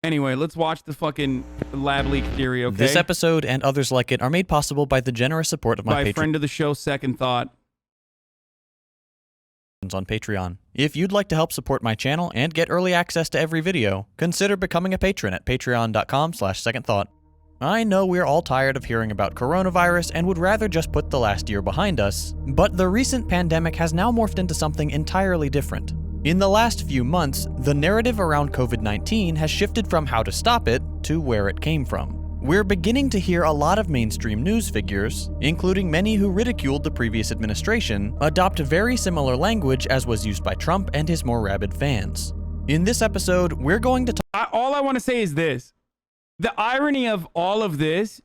Anyway, let's watch the fucking lab leak theory, okay? This episode and others like it are made possible by the generous support of my By friend of the show, Second Thought. on Patreon. If you'd like to help support my channel and get early access to every video, consider becoming a patron at patreon.com/secondthought. I know we're all tired of hearing about coronavirus and would rather just put the last year behind us, but the recent pandemic has now morphed into something entirely different. In the last few months, the narrative around COVID-19 has shifted from how to stop it to where it came from. We're beginning to hear a lot of mainstream news figures, including many who ridiculed the previous administration, adopt very similar language as was used by Trump and his more rabid fans. In this episode, we're going to all I want to say is this. The irony of all of this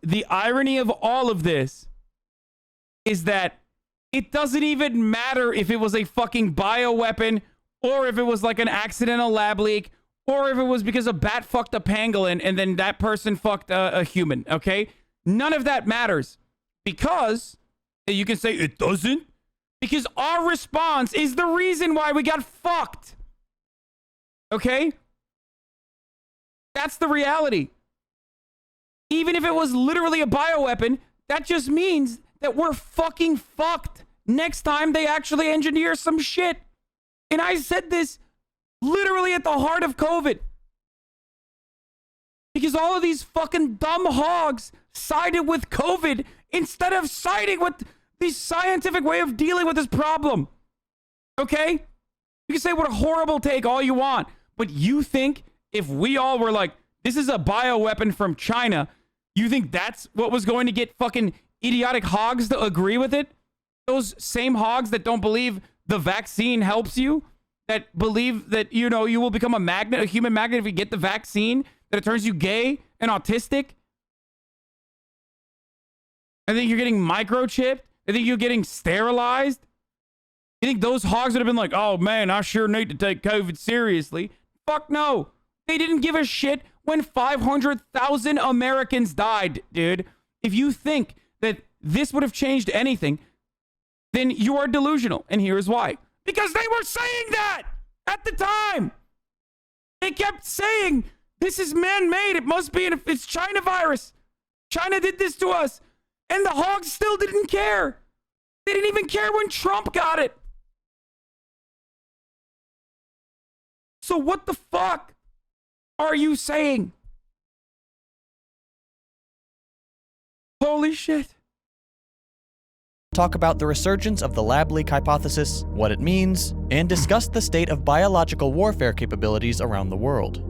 is that it doesn't even matter if it was a fucking bioweapon or if it was like an accidental lab leak or if it was because a bat fucked a pangolin and then that person fucked a human, okay? None of that matters because you can say it doesn't because our response is the reason why we got fucked, okay? That's the reality. Even if it was literally a bioweapon, that just means that we're fucking fucked next time they actually engineer some shit. And I said this literally at the heart of COVID. Because all of these fucking dumb hogs sided with COVID instead of siding with the scientific way of dealing with this problem. Okay? You can say what a horrible take all you want, but you think if we all were like, this is a bioweapon from China, you think that's what was going to get fucking idiotic hogs to agree with it? Those same hogs that don't believe the vaccine helps you, that believe that, you know, you will become a magnet, a human magnet if you get the vaccine, that it turns you gay and autistic. I think you're getting microchipped. I think you're getting sterilized. You think those hogs would have been like, oh man, I sure need to take COVID seriously. Fuck no. They didn't give a shit when 500,000 Americans died, dude. If you think that this would have changed anything, then you are delusional. And here's why. Because they were saying that at the time. They kept saying, this is man-made. It must be, it's China virus. China did this to us. And the hogs still didn't care. They didn't even care when Trump got it. So what the fuck are you saying? Holy shit. talk about the resurgence of the lab leak hypothesis, what it means, and discuss the state of biological warfare capabilities around the world.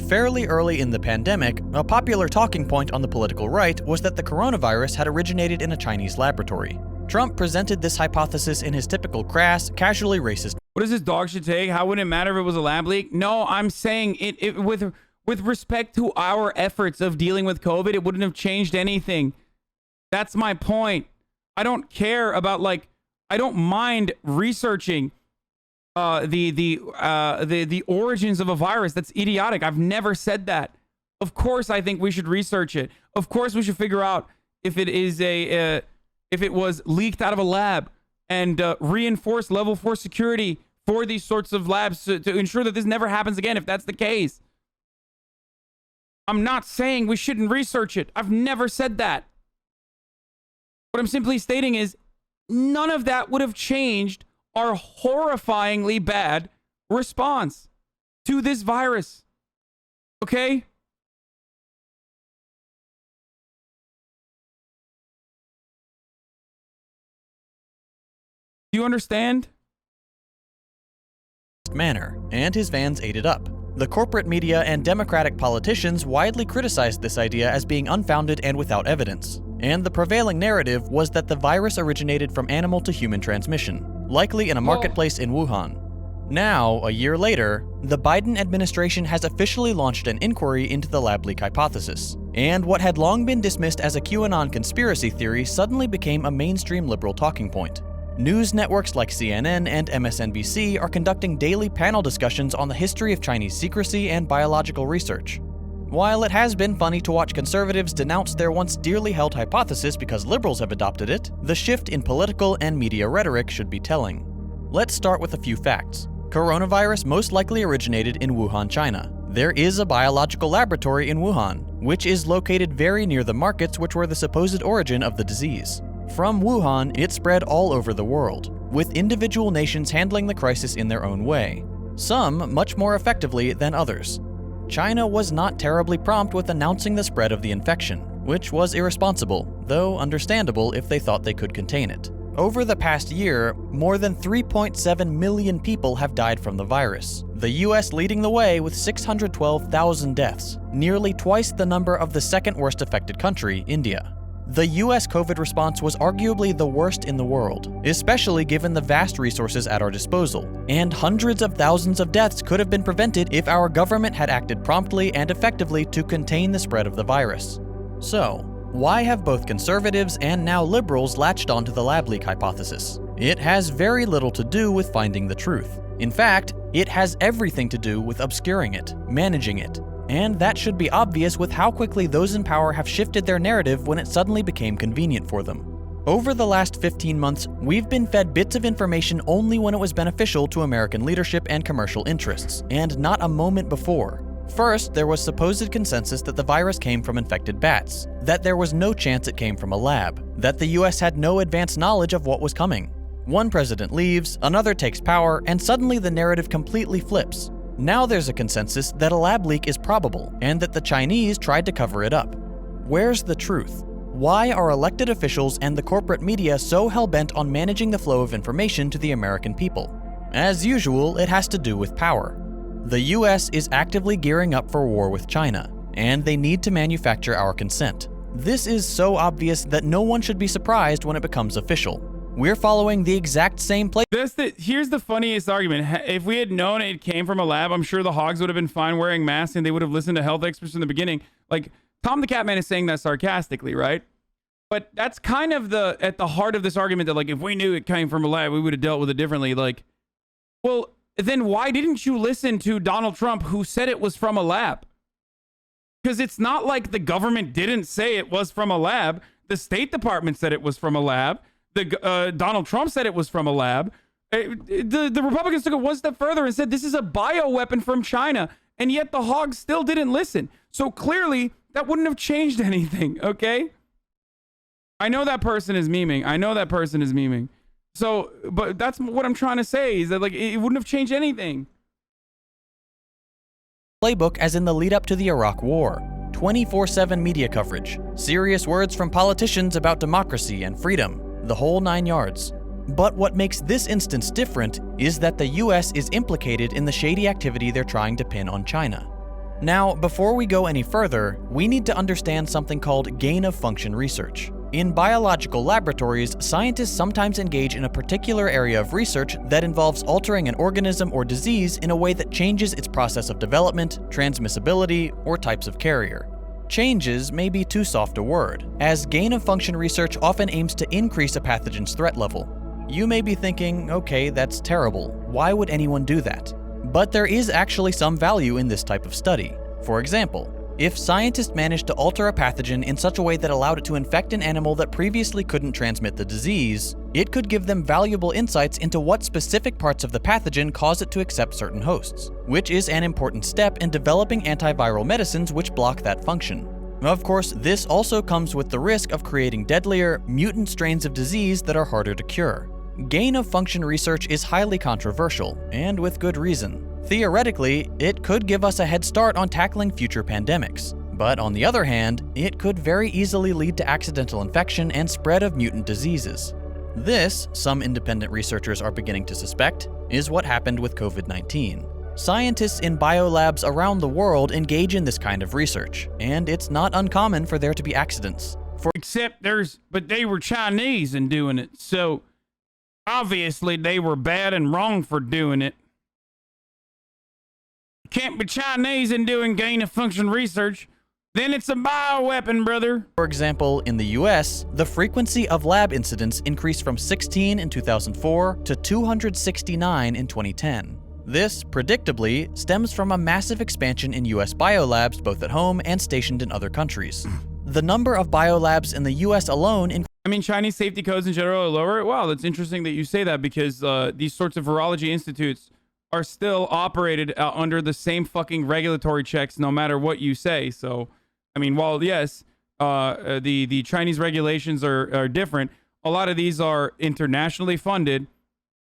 Fairly early in the pandemic, a popular talking point on the political right was that the coronavirus had originated in a Chinese laboratory. Trump presented this hypothesis in his typical crass, casually racist. What is this dog should take? How would it matter if it was a lab leak? No, I'm saying it with respect to our efforts of dealing with COVID, it wouldn't have changed anything. That's my point. I don't care about, like, I don't mind researching the origins of a virus. That's idiotic. I've never said that. Of course, I think we should research it. Of course, we should figure out if it is if it was leaked out of a lab and reinforce level 4 security for these sorts of labs to ensure that this never happens again, if that's the case. I'm not saying we shouldn't research it. I've never said that. What I'm simply stating is none of that would have changed our horrifyingly bad response to this virus. Okay? Do you understand? Manner, and his fans ate it up. The corporate media and Democratic politicians widely criticized this idea as being unfounded and without evidence. And the prevailing narrative was that the virus originated from animal to human transmission, likely in a marketplace in Wuhan. Now, a year later, the Biden administration has officially launched an inquiry into the lab leak hypothesis. And what had long been dismissed as a QAnon conspiracy theory suddenly became a mainstream liberal talking point. News networks like CNN and MSNBC are conducting daily panel discussions on the history of Chinese secrecy and biological research. While it has been funny to watch conservatives denounce their once dearly held hypothesis because liberals have adopted it, the shift in political and media rhetoric should be telling. Let's start with a few facts. Coronavirus most likely originated in Wuhan, China. There is a biological laboratory in Wuhan, which is located very near the markets which were the supposed origin of the disease. From Wuhan, it spread all over the world, with individual nations handling the crisis in their own way, some much more effectively than others. China was not terribly prompt with announcing the spread of the infection, which was irresponsible, though understandable if they thought they could contain it. Over the past year, more than 3.7 million people have died from the virus, the US leading the way with 612,000 deaths, nearly twice the number of the second worst affected country, India. The US COVID response was arguably the worst in the world, especially given the vast resources at our disposal, and hundreds of thousands of deaths could have been prevented if our government had acted promptly and effectively to contain the spread of the virus. So, why have both conservatives and now liberals latched onto the lab leak hypothesis? It has very little to do with finding the truth. In fact, it has everything to do with obscuring it, managing it. And that should be obvious with how quickly those in power have shifted their narrative when it suddenly became convenient for them. Over the last 15 months, we've been fed bits of information only when it was beneficial to American leadership and commercial interests, and not a moment before. First, there was supposed consensus that the virus came from infected bats, that there was no chance it came from a lab, that the US had no advanced knowledge of what was coming. One president leaves, another takes power, and suddenly the narrative completely flips. Now there's a consensus that a lab leak is probable, and that the Chinese tried to cover it up. Where's the truth? Why are elected officials and the corporate media so hell-bent on managing the flow of information to the American people? As usual, it has to do with power. The US is actively gearing up for war with China, and they need to manufacture our consent. This is so obvious that no one should be surprised when it becomes official. We're following the exact same playbook. Here's the funniest argument. If we had known it came from a lab, I'm sure the hogs would have been fine wearing masks and they would have listened to health experts from the beginning. Like, Tom the Catman is saying that sarcastically, right? But that's kind of at the heart of this argument that, like, if we knew it came from a lab, we would have dealt with it differently. Like, well, then why didn't you listen to Donald Trump, who said it was from a lab? Because it's not like the government didn't say it was from a lab. The State Department said it was from a lab. Donald Trump said it was from a lab. The Republicans took it one step further and said this is a bioweapon from China, and yet the hogs still didn't listen. So clearly, that wouldn't have changed anything, okay? I know that person is memeing. So, but that's what I'm trying to say, is that, like, it wouldn't have changed anything. Playbook as in the lead up to the Iraq War. 24/7 media coverage, serious words from politicians about democracy and freedom, the whole 9 yards. But what makes this instance different is that the US is implicated in the shady activity they're trying to pin on China. Now, before we go any further, we need to understand something called gain-of-function research. In biological laboratories, scientists sometimes engage in a particular area of research that involves altering an organism or disease in a way that changes its process of development, transmissibility, or types of carrier. Changes may be too soft a word, as gain-of-function research often aims to increase a pathogen's threat level. You may be thinking, okay, that's terrible. Why would anyone do that? But there is actually some value in this type of study. For example, if scientists managed to alter a pathogen in such a way that allowed it to infect an animal that previously couldn't transmit the disease, it could give them valuable insights into what specific parts of the pathogen cause it to accept certain hosts, which is an important step in developing antiviral medicines which block that function. Of course, this also comes with the risk of creating deadlier, mutant strains of disease that are harder to cure. Gain-of-function research is highly controversial, and with good reason. Theoretically, it could give us a head start on tackling future pandemics. But on the other hand, it could very easily lead to accidental infection and spread of mutant diseases. This, some independent researchers are beginning to suspect, is what happened with COVID-19. Scientists in biolabs around the world engage in this kind of research, and it's not uncommon for there to be accidents. But they were Chinese in doing it, so obviously they were bad and wrong for doing it. Can't be Chinese in doing gain-of-function research. Then it's a bioweapon, brother. For example, in the US, the frequency of lab incidents increased from 16 in 2004 to 269 in 2010. This, predictably, stems from a massive expansion in US biolabs both at home and stationed in other countries. The number of biolabs in the US alone Chinese safety codes in general are lower. Wow, that's interesting that you say that, because these sorts of virology institutes are still operated under the same fucking regulatory checks, no matter what you say. So, I mean, while yes, the Chinese regulations are different, a lot of these are internationally funded.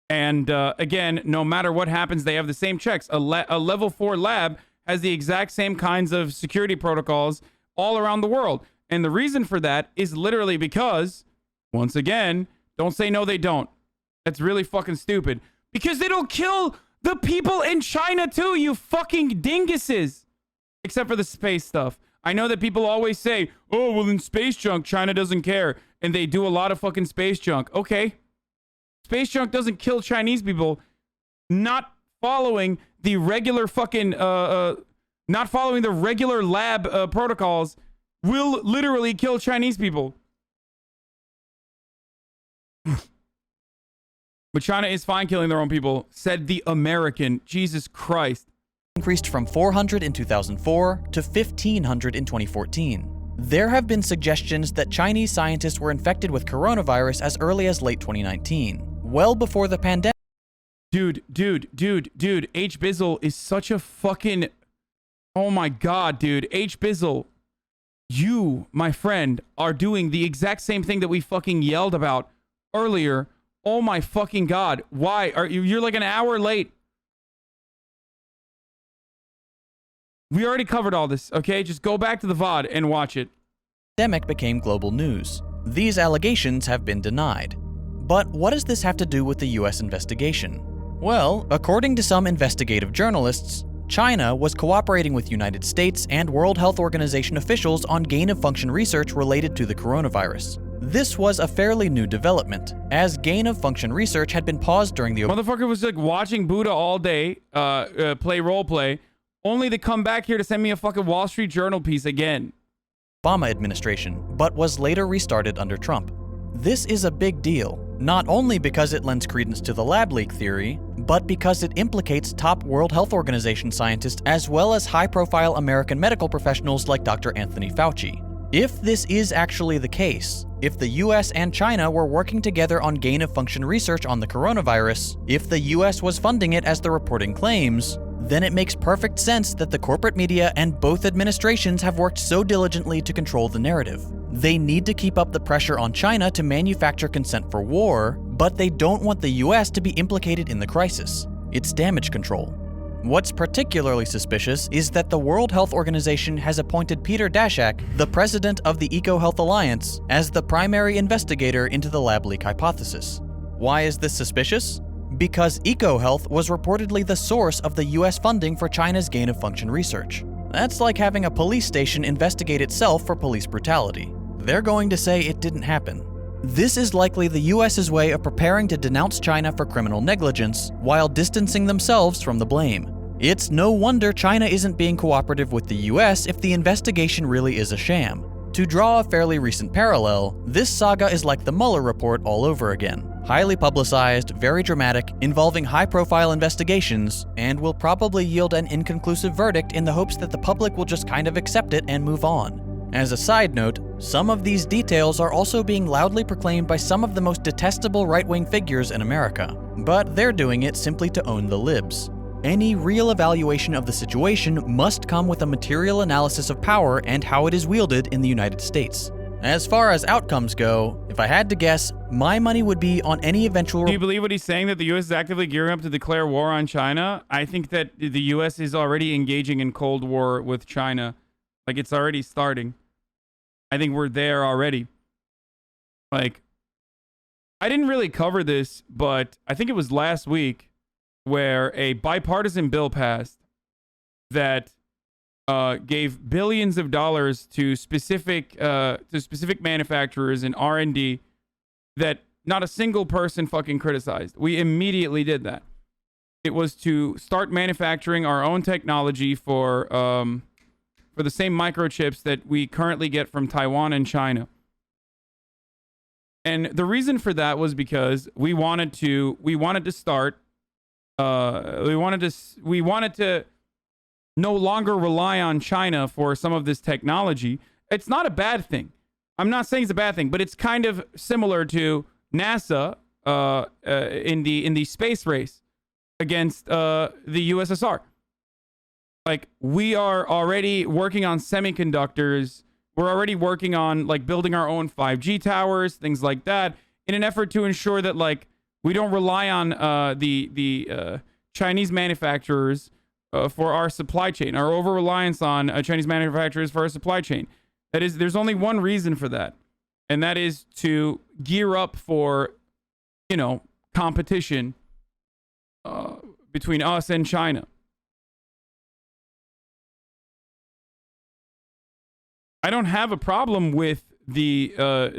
And again, no matter what happens, they have the same checks. A level 4 lab has the exact same kinds of security protocols all around the world. And the reason for that is literally because, once again, don't say no, they don't. That's really fucking stupid. Because they don't kill the people in China too, you fucking dinguses. Except for the space stuff. I know that people always say, oh, well, in space junk, China doesn't care. And they do a lot of fucking space junk. Okay. Space junk doesn't kill Chinese people. Not following the regular fucking, not following the regular lab protocols will literally kill Chinese people. But China is fine killing their own people, said the American. Jesus Christ. Increased from 400 in 2004 to 1,500 in 2014. There have been suggestions that Chinese scientists were infected with coronavirus as early as late 2019, well before the pandemic. Dude, H. Bizzle is such a fucking... Oh my god, dude. H. Bizzle, you, my friend, are doing the exact same thing that we fucking yelled about earlier. Oh my fucking god. Why? You're like an hour late. We already covered all this, okay? Just go back to the VOD and watch it. Pandemic became global news. These allegations have been denied. But what does this have to do with the US investigation? Well, according to some investigative journalists, China was cooperating with United States and World Health Organization officials on gain-of-function research related to the coronavirus. This was a fairly new development, as gain-of-function research had been paused during the... Motherfucker was like watching Buddha all day, play roleplay, only to come back here to send me a fucking Wall Street Journal piece again. Obama administration, but was later restarted under Trump. This is a big deal, not only because it lends credence to the lab leak theory, but because it implicates top World Health Organization scientists as well as high-profile American medical professionals like Dr. Anthony Fauci. If this is actually the case, if the US and China were working together on gain-of-function research on the coronavirus, if the US was funding it as the reporting claims, then it makes perfect sense that the corporate media and both administrations have worked so diligently to control the narrative. They need to keep up the pressure on China to manufacture consent for war, but they don't want the US to be implicated in the crisis. It's damage control. What's particularly suspicious is that the World Health Organization has appointed Peter Daszak, the president of the EcoHealth Alliance, as the primary investigator into the lab leak hypothesis. Why is this suspicious? Because EcoHealth was reportedly the source of the US funding for China's gain-of-function research. That's like having a police station investigate itself for police brutality. They're going to say it didn't happen. This is likely the US's way of preparing to denounce China for criminal negligence while distancing themselves from the blame. It's no wonder China isn't being cooperative with the US if the investigation really is a sham. To draw a fairly recent parallel, this saga is like the Mueller report all over again. Highly publicized, very dramatic, involving high-profile investigations, and will probably yield an inconclusive verdict in the hopes that the public will just kind of accept it and move on. As a side note, some of these details are also being loudly proclaimed by some of the most detestable right-wing figures in America, but they're doing it simply to own the libs. Any real evaluation of the situation must come with a material analysis of power and how it is wielded in the United States. As far as outcomes go, if I had to guess, my money would be on any eventual... Do you believe what he's saying, that the U.S. is actively gearing up to declare war on China? I think that the U.S. is already engaging in Cold War with China. Like, it's already starting. I think we're there already. Like, I didn't really cover this, but I think it was last week where a bipartisan bill passed that gave billions of dollars to specific manufacturers and R&D that not a single person fucking criticized. We immediately did that. It was to start manufacturing our own technology for the same microchips that we currently get from Taiwan and China. And the reason for that was because we wanted to start. We wanted to no longer rely on China for some of this technology. It's not a bad thing. I'm not saying it's a bad thing, but it's kind of similar to NASA in the space race. against the USSR. Like, we are already working on semiconductors. We're already working on like building our own 5G towers, things like that, in an effort to ensure that like we don't rely on the Chinese manufacturers for our supply chain, our over reliance on Chinese manufacturers for our supply chain. That is, there's only one reason for that, and that is to gear up for, you know, competition between us and China. I don't have a problem with I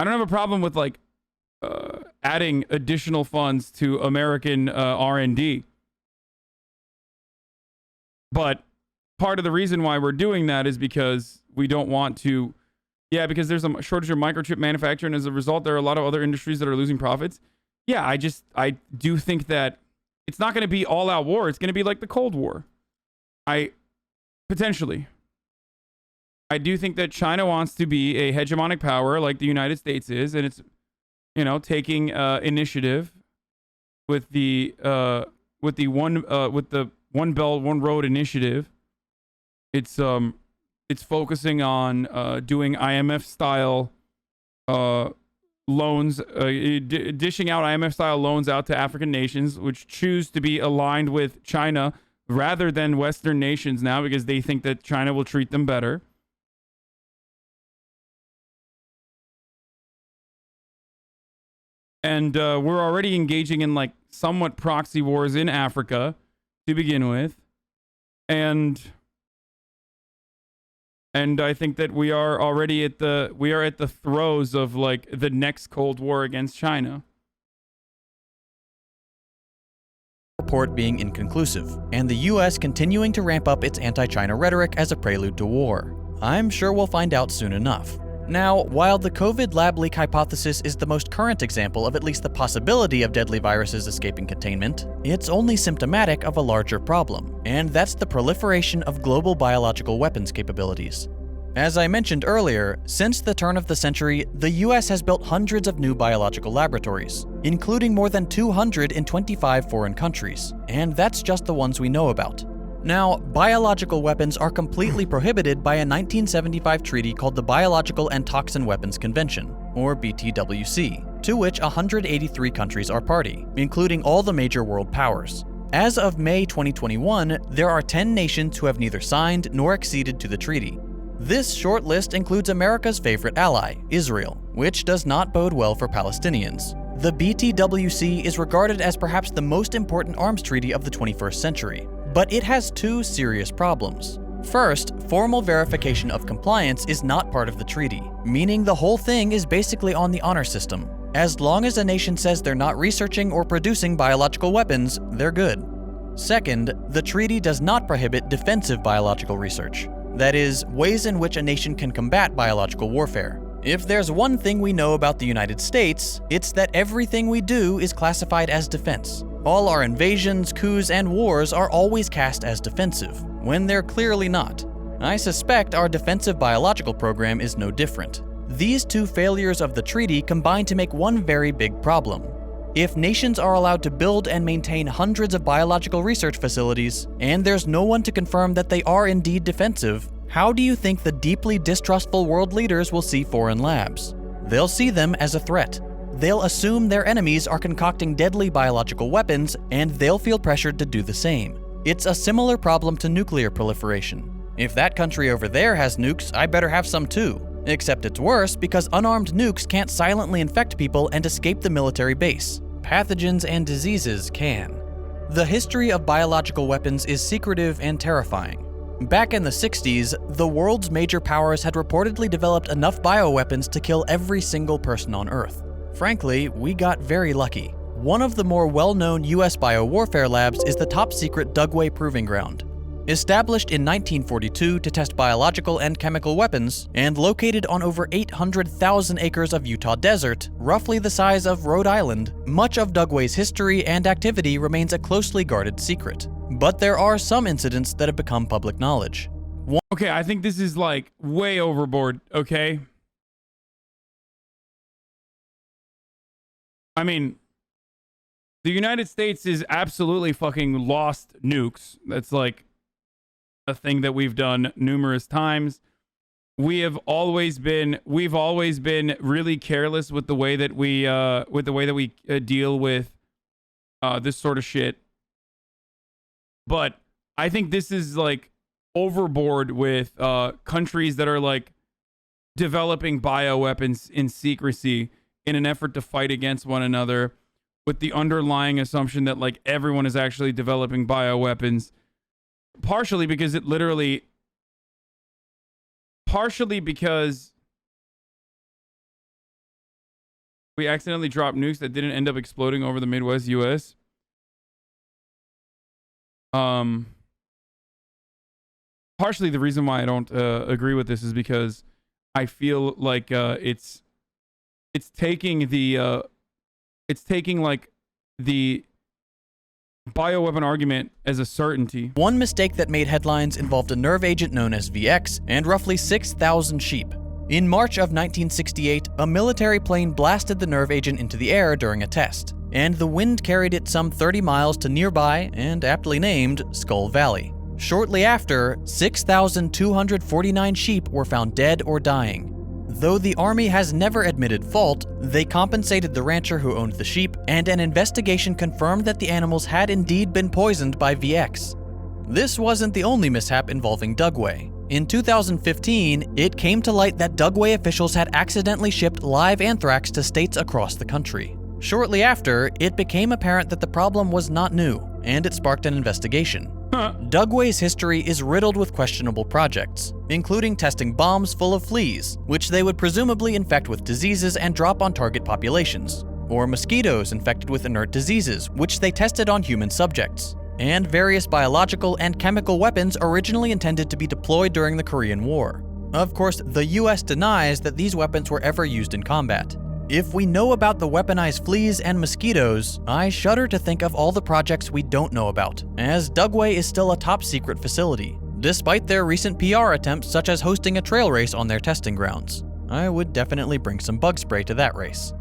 don't have a problem with like adding additional funds to American R&D. But part of the reason why we're doing that is because we don't want to, because there's a shortage of microchip manufacturing. As a result, there are a lot of other industries that are losing profits. Yeah, I do think that it's not going to be all out war. It's going to be like the Cold War. Potentially. I do think that China wants to be a hegemonic power like the United States is, and it's, you know, taking initiative with the One Belt One Road initiative. It's focusing on doing IMF style loans, dishing out IMF style loans out to African nations, which choose to be aligned with China rather than Western nations now, because they think that China will treat them better. And we're already engaging in like somewhat proxy wars in Africa to begin with. And I think that we are already at the throes of like the next Cold War against China. Report being inconclusive, and the US continuing to ramp up its anti-China rhetoric as a prelude to war. I'm sure we'll find out soon enough. Now, while the COVID lab leak hypothesis is the most current example of at least the possibility of deadly viruses escaping containment, it's only symptomatic of a larger problem, and that's the proliferation of global biological weapons capabilities. As I mentioned earlier, since the turn of the century, the US has built hundreds of new biological laboratories, including more than 200 in 25 foreign countries, and that's just the ones we know about. Now, biological weapons are completely prohibited by a 1975 treaty called the Biological and Toxin Weapons Convention, or BTWC, to which 183 countries are party, including all the major world powers. As of May 2021, there are 10 nations who have neither signed nor acceded to the treaty. This short list includes America's favorite ally, Israel, which does not bode well for Palestinians. The BTWC is regarded as perhaps the most important arms treaty of the 21st century. But it has two serious problems. First, formal verification of compliance is not part of the treaty, meaning the whole thing is basically on the honor system. As long as a nation says they're not researching or producing biological weapons, they're good. Second, the treaty does not prohibit defensive biological research. That is, ways in which a nation can combat biological warfare. If there's one thing we know about the United States, it's that everything we do is classified as defense. All our invasions, coups, and wars are always cast as defensive, when they're clearly not. I suspect our defensive biological program is no different. These two failures of the treaty combine to make one very big problem. If nations are allowed to build and maintain hundreds of biological research facilities, and there's no one to confirm that they are indeed defensive, how do you think the deeply distrustful world leaders will see foreign labs? They'll see them as a threat. They'll assume their enemies are concocting deadly biological weapons, and they'll feel pressured to do the same. It's a similar problem to nuclear proliferation. If that country over there has nukes, I better have some too. Except it's worse because unarmed nukes can't silently infect people and escape the military base. Pathogens and diseases can. The history of biological weapons is secretive and terrifying. Back in the 60s, the world's major powers had reportedly developed enough bioweapons to kill every single person on Earth. Frankly, we got very lucky. One of the more well-known US biowarfare labs is the top-secret Dugway Proving Ground. Established in 1942 to test biological and chemical weapons, and located on over 800,000 acres of Utah desert, roughly the size of Rhode Island, much of Dugway's history and activity remains a closely guarded secret. But there are some incidents that have become public knowledge. Okay, I think this is like way overboard, okay? I mean, the United States is absolutely fucking lost nukes. That's like a thing that we've done numerous times. We've always been really careless with the way that we deal with this sort of shit. But I think this is like overboard with countries that are like developing bioweapons in secrecy in an effort to fight against one another, with the underlying assumption that like everyone is actually developing bioweapons, partially because we accidentally dropped nukes that didn't end up exploding over the Midwest US. Partially the reason why I don't agree with this is because I feel like it's taking like the bioweapon argument as a certainty. One mistake that made headlines involved a nerve agent known as VX and roughly 6,000 sheep. In March of 1968, a military plane blasted the nerve agent into the air during a test, and the wind carried it some 30 miles to nearby and aptly named Skull Valley. Shortly after, 6,249 sheep were found dead or dying. Though the Army has never admitted fault, they compensated the rancher who owned the sheep, and an investigation confirmed that the animals had indeed been poisoned by VX. This wasn't the only mishap involving Dugway. In 2015, it came to light that Dugway officials had accidentally shipped live anthrax to states across the country. Shortly after, it became apparent that the problem was not new, and it sparked an investigation. Dugway's history is riddled with questionable projects, including testing bombs full of fleas, which they would presumably infect with diseases and drop on target populations, or mosquitoes infected with inert diseases, which they tested on human subjects, and various biological and chemical weapons originally intended to be deployed during the Korean War. Of course, the US denies that these weapons were ever used in combat. If we know about the weaponized fleas and mosquitoes, I shudder to think of all the projects we don't know about, as Dugway is still a top-secret facility, despite their recent PR attempts such as hosting a trail race on their testing grounds. I would definitely bring some bug spray to that race.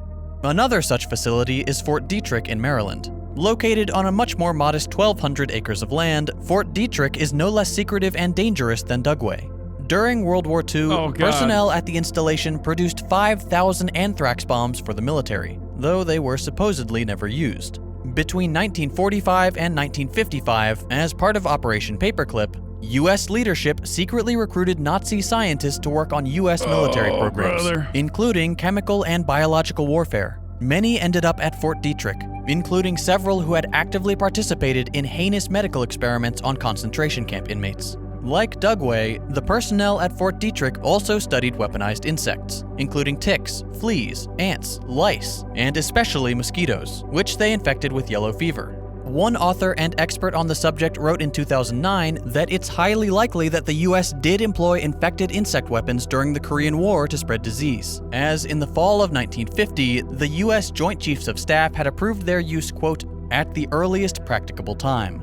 Another such facility is Fort Detrick in Maryland. Located on a much more modest 1,200 acres of land, Fort Detrick is no less secretive and dangerous than Dugway. During World War II, personnel at the installation produced 5,000 anthrax bombs for the military, though they were supposedly never used. Between 1945 and 1955, as part of Operation Paperclip, U.S. leadership secretly recruited Nazi scientists to work on U.S. military programs, including chemical and biological warfare. Many ended up at Fort Detrick, including several who had actively participated in heinous medical experiments on concentration camp inmates. Like Dugway, the personnel at Fort Detrick also studied weaponized insects, including ticks, fleas, ants, lice, and especially mosquitoes, which they infected with yellow fever. One author and expert on the subject wrote in 2009 that it's highly likely that the US did employ infected insect weapons during the Korean War to spread disease, as in the fall of 1950, the US Joint Chiefs of Staff had approved their use, quote, at the earliest practicable time.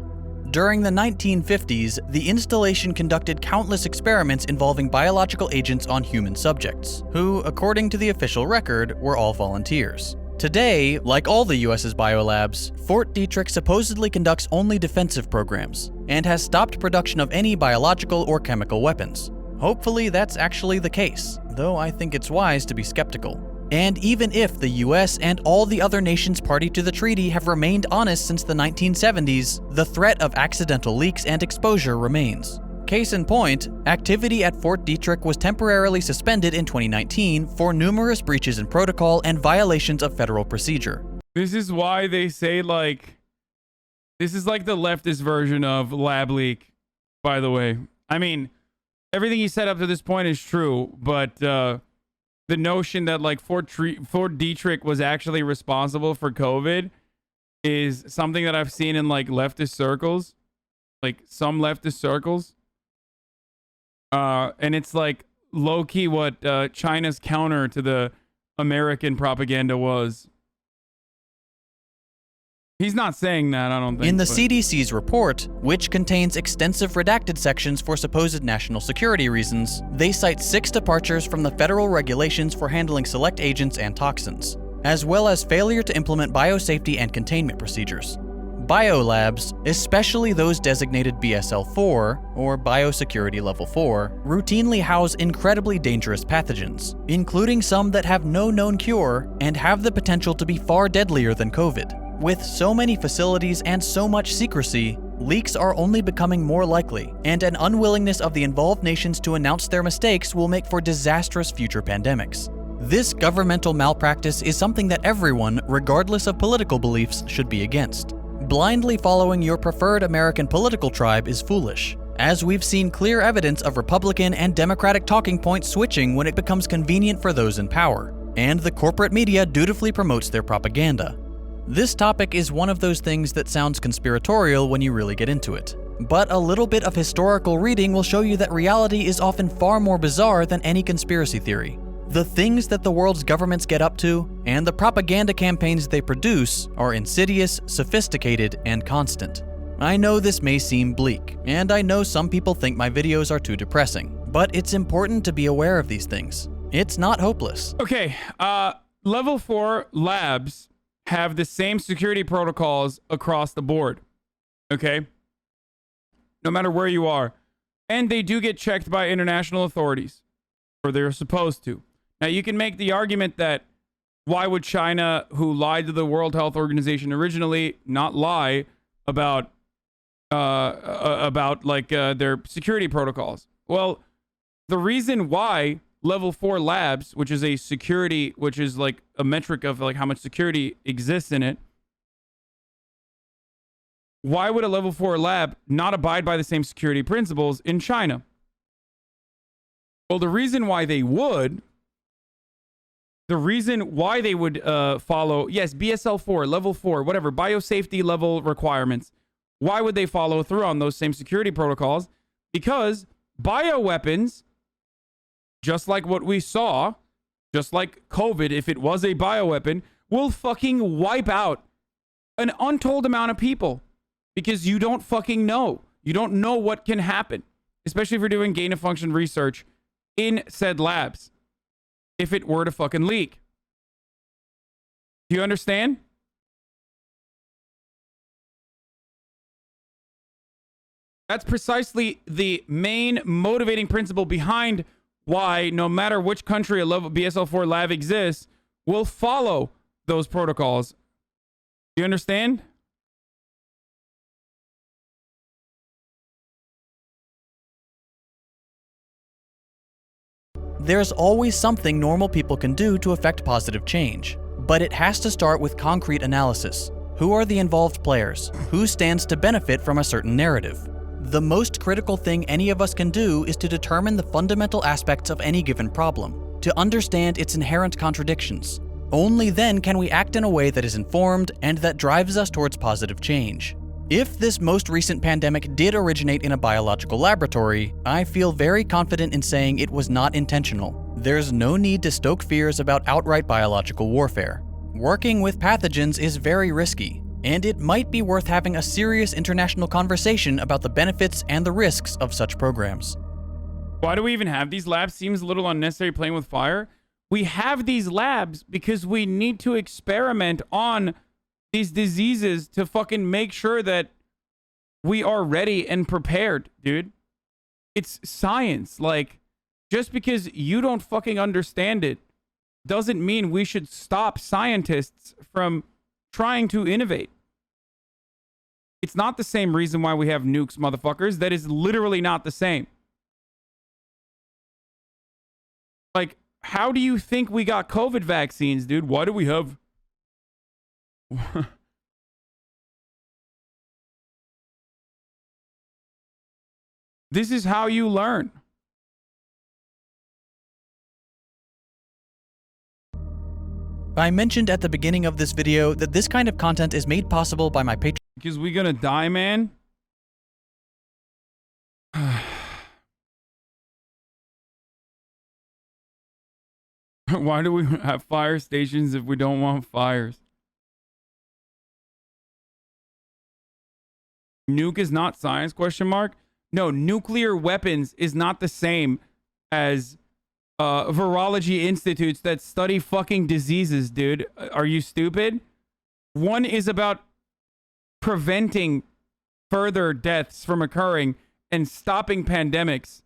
During the 1950s, the installation conducted countless experiments involving biological agents on human subjects, who, according to the official record, were all volunteers. Today, like all the US's biolabs, Fort Detrick supposedly conducts only defensive programs, and has stopped production of any biological or chemical weapons. Hopefully that's actually the case, though I think it's wise to be skeptical. And even if the US and all the other nations party to the treaty have remained honest since the 1970s, the threat of accidental leaks and exposure remains. Case in point, activity at Fort Detrick was temporarily suspended in 2019 for numerous breaches in protocol and violations of federal procedure. This is why they say, like, this is like the leftist version of lab leak, by the way. I mean, everything he said up to this point is true, but the notion that like Fort Detrick was actually responsible for COVID is something that I've seen in like leftist circles, like some leftist circles. And it's like low key what China's counter to the American propaganda was. He's not saying that, I don't think. In the CDC's report, which contains extensive redacted sections for supposed national security reasons, they cite 6 departures from the federal regulations for handling select agents and toxins. as well as failure to implement biosafety and containment procedures. Biolabs, especially those designated BSL-4, or Biosecurity Level 4, routinely house incredibly dangerous pathogens, including some that have no known cure and have the potential to be far deadlier than COVID. With so many facilities and so much secrecy, leaks are only becoming more likely, and an unwillingness of the involved nations to announce their mistakes will make for disastrous future pandemics. This governmental malpractice is something that everyone, regardless of political beliefs, should be against. Blindly following your preferred American political tribe is foolish, as we've seen clear evidence of Republican and Democratic talking points switching when it becomes convenient for those in power, and the corporate media dutifully promotes their propaganda. This topic is one of those things that sounds conspiratorial when you really get into it, but a little bit of historical reading will show you that reality is often far more bizarre than any conspiracy theory. The things that the world's governments get up to, and the propaganda campaigns they produce, are insidious, sophisticated, and constant. I know this may seem bleak, and I know some people think my videos are too depressing, but it's important to be aware of these things. It's not hopeless. Okay, level 4 labs have the same security protocols across the board, okay? No matter where you are. And they do get checked by international authorities, or they're supposed to. Now, you can make the argument that why would China, who lied to the World Health Organization originally, not lie about their security protocols? Well, the reason why level 4 labs, which is a security, which is like a metric of like how much security exists in it, why would a level 4 lab not abide by the same security principles in China? Well, the reason why they would follow, yes, BSL-4, level 4, whatever, biosafety level requirements. Why would they follow through on those same security protocols? Because bioweapons, just like what we saw, just like COVID, if it was a bioweapon, will fucking wipe out an untold amount of people. Because you don't fucking know. You don't know what can happen. Especially if you're doing gain-of-function research in said labs. If it were to fucking leak. Do you understand? That's precisely the main motivating principle behind why no matter which country a level BSL-4 lab exists, will follow those protocols. Do you understand? There's always something normal people can do to affect positive change, but it has to start with concrete analysis. Who are the involved players? Who stands to benefit from a certain narrative? The most critical thing any of us can do is to determine the fundamental aspects of any given problem, to understand its inherent contradictions. Only then can we act in a way that is informed and that drives us towards positive change. If this most recent pandemic did originate in a biological laboratory, I feel very confident in saying it was not intentional. There's no need to stoke fears about outright biological warfare. Working with pathogens is very risky, and it might be worth having a serious international conversation about the benefits and the risks of such programs. Why do we even have these labs? Seems a little unnecessary playing with fire. We have these labs because we need to experiment on these diseases to fucking make sure that we are ready and prepared, dude. It's science. Like, just because you don't fucking understand it doesn't mean we should stop scientists from trying to innovate. It's not the same reason why we have nukes, motherfuckers. That is literally not the same. Like, how do you think we got COVID vaccines, dude? Why do we have... This is how you learn. I mentioned at the beginning of this video that this kind of content is made possible by my Patreon. Because we gonna die, man? Why do we have fire stations if we don't want fires? Nuke is not science, question mark? No, nuclear weapons is not the same as virology institutes that study fucking diseases, dude. Are you stupid? One is about preventing further deaths from occurring and stopping pandemics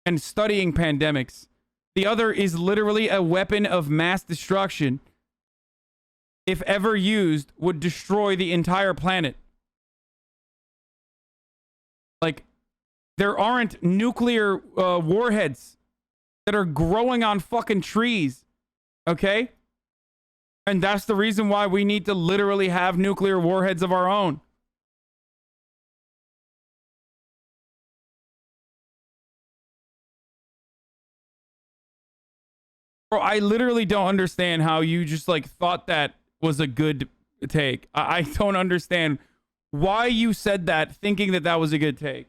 and studying pandemics. The other is literally a weapon of mass destruction. If ever used, would destroy the entire planet. Like, there aren't nuclear warheads that are growing on fucking trees, okay? And that's the reason why we need to literally have nuclear warheads of our own. Bro, I literally don't understand how you just like thought that was a good take. I don't understand why you said that thinking that that was a good take.